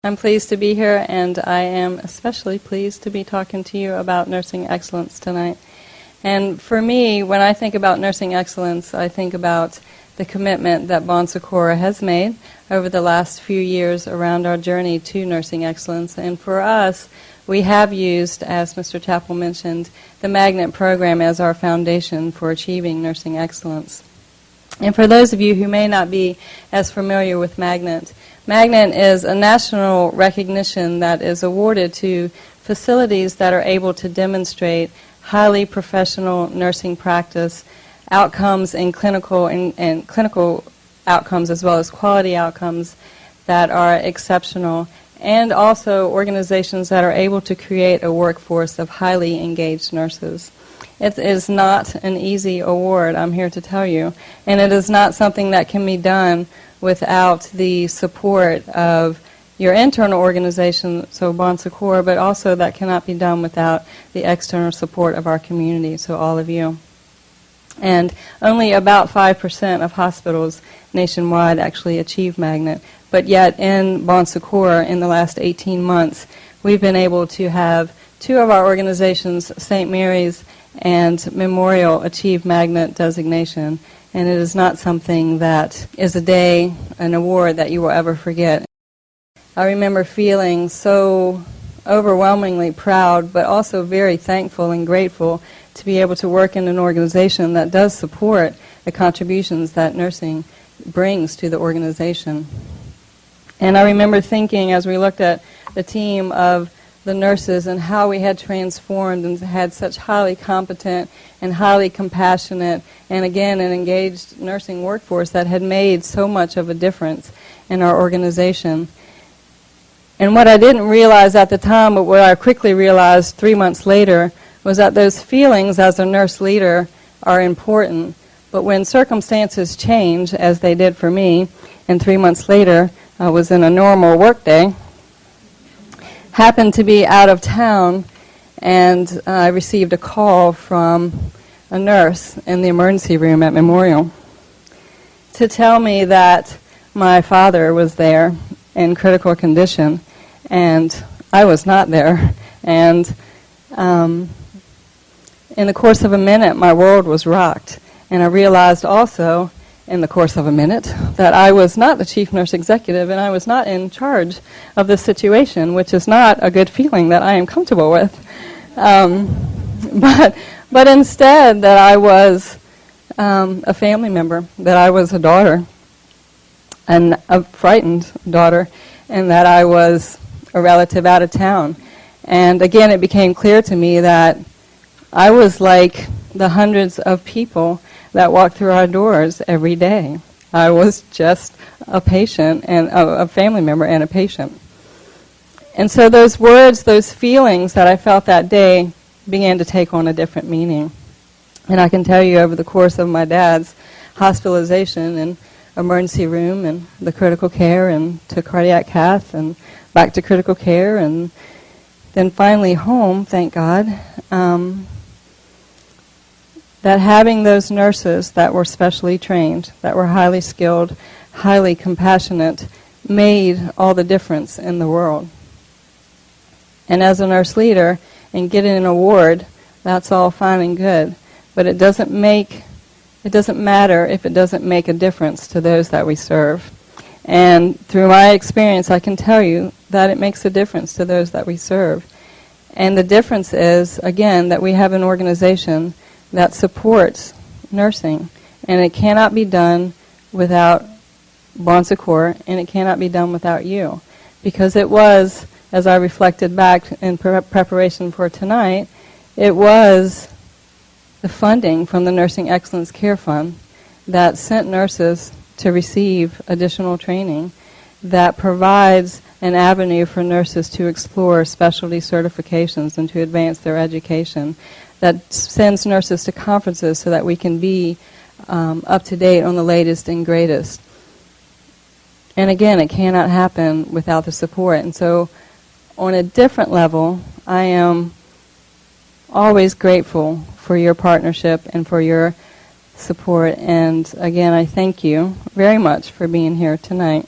I'm pleased to be here, and I am especially pleased to be talking to you about nursing excellence tonight. And for me, when I think about nursing excellence, I think about the commitment that Bon Secours has made over the last few years around our journey to nursing excellence. And for us, we have used, as Mr. Chappell mentioned, the Magnet program as our foundation for achieving nursing excellence. And for those of you who may not be as familiar with Magnet, Magnet is a national recognition that is awarded to facilities that are able to demonstrate highly professional nursing practice, outcomes in clinical and clinical outcomes as well as quality outcomes that are exceptional, and also organizations that are able to create a workforce of highly engaged nurses. It is not an easy award, I'm here to tell you, and it is not something that can be done without the support of your internal organization, so Bon Secours, but also that cannot be done without the external support of our community, so all of you. And only about 5% of hospitals nationwide actually achieve Magnet, but yet in Bon Secours in the last 18 months, we've been able to have two of our organizations, St. Mary's and Memorial, achieve Magnet designation. And it is not something that is a day, an award that you will ever forget. I remember feeling so overwhelmingly proud, but also very thankful and grateful to be able to work in an organization that does support the contributions that nursing brings to the organization. And I remember thinking, as we looked at the team of the nurses and how we had transformed and had such highly competent and highly compassionate and again an engaged nursing workforce that had made so much of a difference in our organization. And what I didn't realize at the time, but what I quickly realized 3 months later, was that those feelings as a nurse leader are important. But when circumstances change, as they did for me, and 3 months later I was in a normal work day, happened to be out of town, and I received a call from a nurse in the emergency room at Memorial to tell me that my father was there in critical condition, and I was not there. And in the course of a minute, my world was rocked. And I realized also, in the course of a minute, that I was not the chief nurse executive and I was not in charge of this situation, which is not a good feeling that I am comfortable with. But instead, that I was a family member, that I was a daughter, and a frightened daughter, and that I was a relative out of town. And again, it became clear to me that I was like the hundreds of people that walk through our doors every day. I was just a patient and a family member and a patient. And so those words, those feelings that I felt that day began to take on a different meaning. And I can tell you over the course of my dad's hospitalization and emergency room and the critical care and to cardiac cath and back to critical care and then finally home, thank God, that having those nurses that were specially trained, that were highly skilled, highly compassionate, made all the difference in the world. And as a nurse leader, and getting an award, that's all fine and good, but it doesn't matter if it doesn't make a difference to those that we serve. And through my experience, I can tell you that it makes a difference to those that we serve. And the difference is, again, that we have an organization that supports nursing, and it cannot be done without Bon Secours, and it cannot be done without you, because it was, as I reflected back in preparation for tonight, it was the funding from the Nursing Excellence Care Fund that sent nurses to receive additional training, that provides an avenue for nurses to explore specialty certifications and to advance their education, that sends nurses to conferences so that we can be up to date on the latest and greatest. And again, it cannot happen without the support. And so on a different level, I am always grateful for your partnership and for your support. And again, I thank you very much for being here tonight.